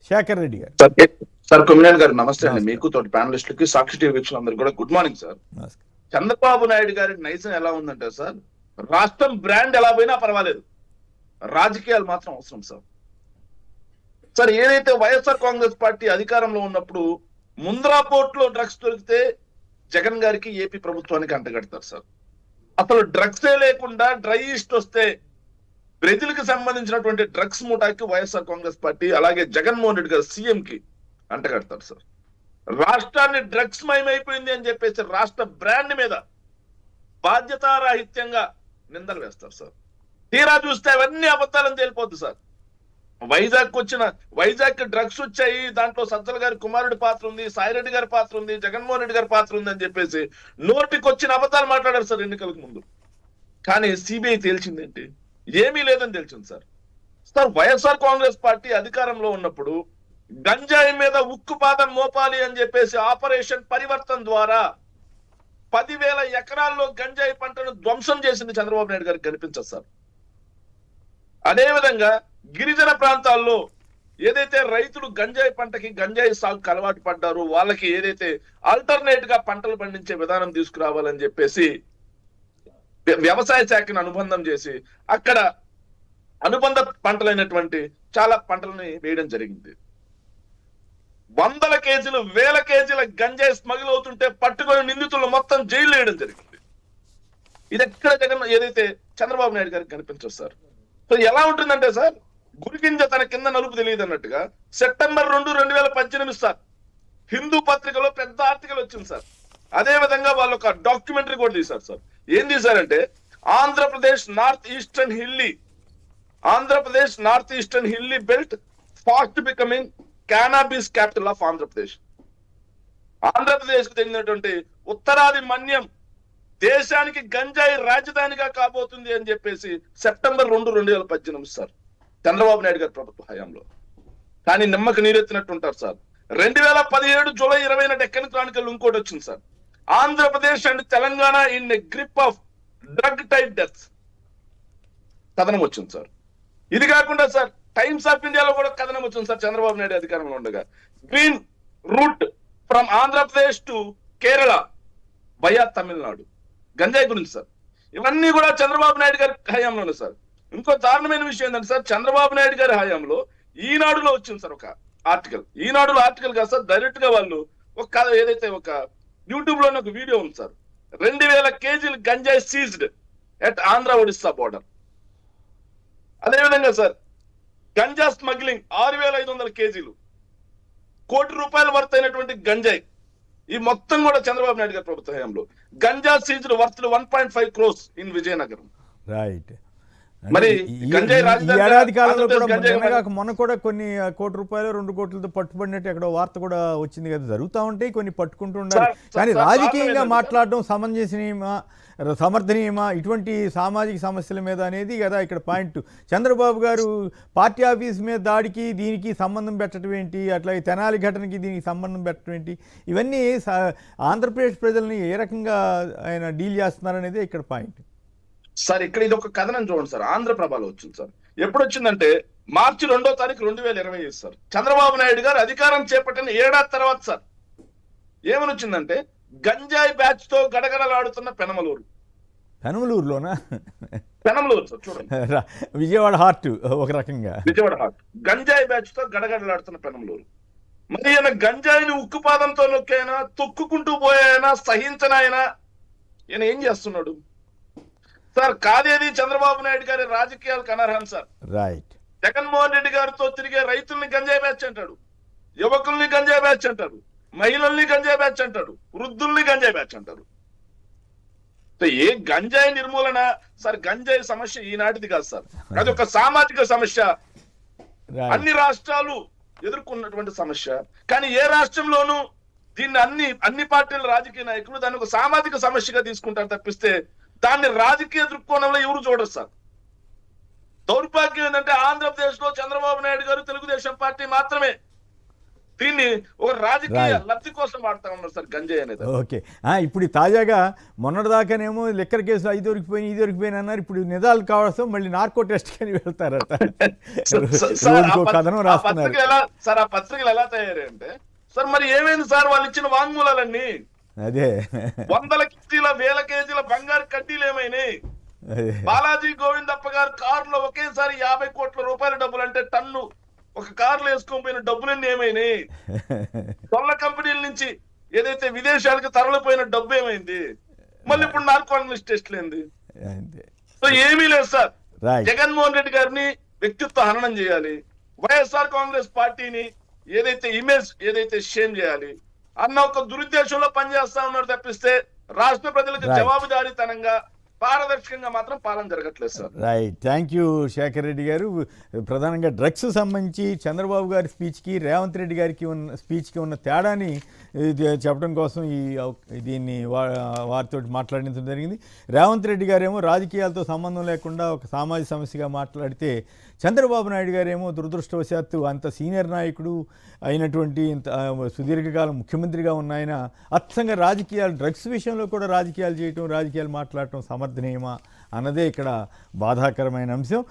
శేఖర్ రెడ్డి గారు. సార్ కొమ్మినేని గారు నమస్తే అండి. మీకు తోటి ప్యానలిస్టులకి సాక్షి టీవీ వీక్షకులందరికీ కూడా good morning sir. Chandrababu Naidu గారి నైజం ఎలా ఉందంటే సార్, రాష్ట్రం బ్రాండ్ ఎలా పోయినా పర్వాలేదు, రాజకీయాలు మాత్రం అవసరం సార్. సార్ ఏదైతే వైఎస్ఆర్ కాంగ్రెస్ పార్టీ అధికారంలో ఉన్నప్పుడు ముంద్రా పోర్టులో డ్రగ్స్ దొరికితే జగన్ గారికి ఏపీ ప్రభుత్వానికి అంటగడతారు సార్. అసలు డ్రగ్సే లేకుండా డ్రై ఈస్ట్ వస్తే బ్రెజిల్ కి సంబంధించినటువంటి డ్రగ్స్ మూటాకి వైఎస్ఆర్ కాంగ్రెస్ పార్టీ అలాగే జగన్మోహన్ రెడ్డి గారు సీఎం కి అంటగడతారు సార్. రాష్ట్రాన్ని డ్రగ్స్ మయమైపోయింది అని చెప్పేసి రాష్ట్ర బ్రాండ్ మీద బాధ్యతారాహిత్యంగా నిందలు వేస్తారు సార్. తీరా చూస్తే అవన్నీ అబద్ధాలని తేలిపోద్ది సార్. వైజాగ్ డ్రగ్స్ వచ్చాయి, దాంట్లో సజ్జల గారి కుమారుడి పాత్ర ఉంది, సాయిరెడ్డి గారి పాత్ర ఉంది, జగన్మోహన్ రెడ్డి గారి పాత్ర ఉంది అని చెప్పేసి నోటికి వచ్చిన అబద్ధాలు మాట్లాడారు సార్ ఎన్నికలకు ముందు. కానీ సిబిఐ తేల్చిందేంటి? ఏమీ లేదని తెలిసింది sir. Sir YSR Congress party అధికారంలో ఉన్నప్పుడు గంజాయి మీద ఉక్కుపాదం మోపాలి అని చెప్పేసి ఆపరేషన్ పరివర్తన్ ద్వారా 10,000 ఎకరాల్లో గంజాయి పంటను ధ్వంసం చేసింది చంద్రబాబు నాయుడు గారికి కనిపించదు సార్. అదేవిధంగా గిరిజన ప్రాంతాల్లో ఏదైతే రైతులు గంజాయి పంటకి గంజాయి సాగుకు అలవాటు పడ్డారో వాళ్ళకి ఏదైతే ఆల్టర్నేట్ గా పంటలు పండించే విధానం తీసుకురావాలని చెప్పేసి వ్యవసాయ శాఖను అనుబంధం చేసి అక్కడ అనుబంధ పంటలైనటువంటి చాలా పంటలని వేయడం జరిగింది. 100 కేజీలు 1000 కేజీల గంజాయి స్మగిల్ అవుతుంటే పట్టుకొని నిందితులు మొత్తం జైలు వేయడం జరిగింది. ఇది ఎక్కడ జగన్ ఏదైతే చంద్రబాబు నాయుడు గారికి కనిపించదు సార్. సో ఎలా ఉంటుందంటే సార్, గురిగింజ తన కింద నలుపు తెలియదు అన్నట్టుగా సెప్టెంబర్ 2, 2018 సార్ హిందూ పత్రికలో పెద్ద ఆర్టికల్ వచ్చింది సార్. అదే విధంగా వాళ్ళు ఒక డాక్యుమెంటరీ కూడా తీశారు సార్. ఏం తీశారంటే Andhra Pradesh north eastern hilly belt fast becoming cannabis capital of Andhra Pradesh. Andhra Pradesh కు చెందినటువంటి ఉత్తరాది మన్యం దేశానికి గంజాయి రాజధానిగా కాబోతుంది అని చెప్పేసి సెప్టెంబర్ 2, 2018 సార్ చంద్రబాబు నాయుడు గారి ప్రభుత్వ హయాంలో. కానీ నిమ్మకు నీరెత్తినట్టుంటారు సార్. 2017 జూలై 20 డెక్కన్ క్రానికల్ ఇంకోటి వచ్చింది sir. Andhra Pradesh and Telangana in a grip of drug type deaths కథనం వచ్చింది సార్. ఇది కాకుండా సార్ టైమ్స్ ఆఫ్ ఇండియాలో కూడా కథనం వచ్చింది సార్ చంద్రబాబు నాయుడు అధికారంలో ఉండగా. Green route from Andhra Pradesh to Kerala via Tamil Nadu గంజాయి గురించి సార్. ఇవన్నీ కూడా చంద్రబాబు నాయుడు గారి హయాంలోనే సార్. ఇంకో దారుణమైన విషయం ఏంటంటే సార్, చంద్రబాబు నాయుడు గారి హయాంలో ఈనాడులో వచ్చింది సార్ ఒక ఆర్టికల్. ఈనాడులో ఆర్టికల్ కాదు సార్, డైరెక్ట్ గా వాళ్ళు ఒక ఏదైతే ఒక యూట్యూబ్ లోనే ఒక వీడియో ఉంది సార్. 2000 కేజీలు గంజాయి seized at Andhra Odisha border. అదేవిధంగా సార్ గంజా స్మగ్లింగ్ 6,500 కేజీలు, ₹1 కోటి వర్త్ అయినటువంటి గంజాయి ఈ మొత్తం కూడా చంద్రబాబు నాయుడు గారి ప్రభుత్వ హయాంలో. Ganja seized worth 1.5 crores in Vizianagaram. Right. మరి ఏడాది కాలంలో కూడా మొన్న కూడా కొన్ని ₹1 కోటి 2 కోట్లతో పట్టుబడినట్టు ఎక్కడో వార్త కూడా వచ్చింది కదా. జరుగుతూ ఉంటాయి కొన్ని, పట్టుకుంటూ ఉండాలి. కానీ రాజకీయంగా మాట్లాడడం సమర్థనీయమా ఇటువంటి సామాజిక సమస్యల మీద అనేది కదా ఇక్కడ పాయింట్. చంద్రబాబు గారు పార్టీ ఆఫీస్ మీద దాడికి దీనికి సంబంధం పెట్టడం ఏంటి, అట్లాగే తెనాలి ఘటనకి దీనికి సంబంధం పెట్టడం ఏంటి, ఇవన్నీ ఆంధ్రప్రదేశ్ ప్రజల్ని ఏ రకంగా ఆయన డీల్ చేస్తున్నారనేది ఇక్కడ పాయింట్ సార్. ఇక్కడ ఇది ఒక కథనం చూడండి సార్, ఆంధ్రప్రభలో వచ్చింది సార్. ఎప్పుడు వచ్చిందంటే మార్చి 2వ తారీఖు 2020 సార్. చంద్రబాబు నాయుడు గారు అధికారం చేపట్టిన ఏడాది తర్వాత సార్ ఏమని వచ్చిందంటే గంజాయి బ్యాచ్ తో గడగడలాడుతున్న పెనమలూరులోనా పెనమలూరు సార్ చూడండి, విజయవాడ హార్ట్ ఒక రకంగా విజయవాడ హార్ట్ గంజాయి బ్యాచ్ తో గడగడలాడుతున్న పెనమలూరు. మరి ఈయన గంజాయిని ఉక్కుపాదంతో నొక్కైనా తొక్కుకుంటూ పోయాయనా సహించనాయనా ఈయన ఏం చేస్తున్నాడు సార్? కాదేది చంద్రబాబు నాయుడు గారి రాజకీయాలకు అనర్హం సార్. రైట్. జగన్మోహన్ రెడ్డి గారితో తిరిగే రైతుల్ని గంజాయి బ్యాచ్ అంటాడు, యువకుల్ని గంజాయి బ్యాచ్ అంటారు, మహిళల్ని గంజాయి బ్యాచ్ అంటాడు, వృద్ధుల్ని గంజాయి బ్యాచ్ అంటారు. ఏ గంజాయి నిర్మూలన సార్? గంజాయి సమస్య ఈనాటిది కాదు సార్, అది ఒక సామాజిక సమస్య. అన్ని రాష్ట్రాలు ఎదుర్కొన్నటువంటి సమస్య. కానీ ఏ రాష్ట్రంలోనూ దీన్ని అన్ని పార్టీల రాజకీయ నాయకులు దాన్ని ఒక సామాజిక సమస్యగా తీసుకుంటారు తప్పిస్తే దాన్ని రాజకీయ దృక్కోణంలో ఎవరు చూడరు సార్. దౌర్భాగ్యం ఏంటంటే ఆంధ్రప్రదేశ్ లో చంద్రబాబు నాయుడు గారు తెలుగుదేశం పార్టీ మాత్రమే దీన్ని ఒక రాజకీయ Right. లబ్ధి కోసం వాడుతా ఉన్నారు సార్ గంజాయి అనేది. ఓకే. ఇప్పుడు ఈ తాజాగా మొన్నటిదాకానేమో లిక్కర్ కేసులు అవి దొరికిపోయినాయి ఇది దొరికిపోయినాయి అన్నారు. ఇప్పుడు నిజాలు కావాల్సిన మళ్ళీ నార్కో టెస్ట్ అని వెళ్తారట. సార్ రోజుకో కథనం ఆ రాస్తున్నారు. పత్రికలు ఎలా సార్ ఆ పత్రికలు ఎలా తయారై అంటే సార్ మరి ఏమైంది సార్ వాళ్ళు ఇచ్చిన వాంగ్మూలాలన్నీ అదే వందల కేజీల వేల కేజీల బంగారు కడ్డీలు ఏమైనాయి? అదే బాలాజీ గోవిందప్ప గారు కారులో ఒకేసారి 50 కోట్ల రూపాయల డబ్బులు అంటే టన్ను ఒక కారులో వేసుకొని పోయిన డబ్బులన్నీ ఏమైనాయి? దొంగ కంపెనీల నుంచి ఏదైతే విదేశాలకు తరలిపోయిన డబ్బు ఏమైంది? మళ్ళీ ఇప్పుడు నార్కోటిక్స్ టెస్ట్లు ఏంది? అంతే. సో ఏమీ లేదు సార్. రైట్. జగన్మోహన్ రెడ్డి గారిని వ్యక్తిత్వ హననం చేయాలి, వైఎస్ఆర్ కాంగ్రెస్ పార్టీని ఏదైతే ఇమేజ్ ఏదైతే షేమ్ చేయాలి అన్న ఒక దురుద్దేశంలో పనిచేస్తా ఉన్నారు తప్పిస్తే రాష్ట్ర ప్రజలకు Right. జవాబుదారీతనంగా పారదర్శకంగా మాత్రం పాలన జరగట్లేదు sir. Right. Thank you Shekhar Reddy గారు. ప్రధానంగా డ్రగ్స్ సంబంధించి చంద్రబాబు గారి స్పీచ్కి రేవంత్ రెడ్డి గారికి ఉన్న స్పీచ్కి ఉన్న తేడాని ఇది చెప్పడం కోసం దీన్ని వారితో మాట్లాడించడం జరిగింది. రేవంత్ రెడ్డి గారేమో రాజకీయాలతో సంబంధం లేకుండా ఒక సామాజిక సమస్యగా మాట్లాడితే, చంద్రబాబు నాయుడు గారేమో దురదృష్టవశాత్తు అంత సీనియర్ నాయకుడు అయినటువంటి ఇంత సుదీర్ఘకాలం ముఖ్యమంత్రిగా ఉన్న ఆయన అచ్చంగా రాజకీయాలు డ్రగ్స్ విషయంలో కూడా రాజకీయాలు చేయటం రాజకీయాలు మాట్లాడటం సమర్థనీయమా అన్నదే ఇక్కడ బాధాకరమైన అంశం.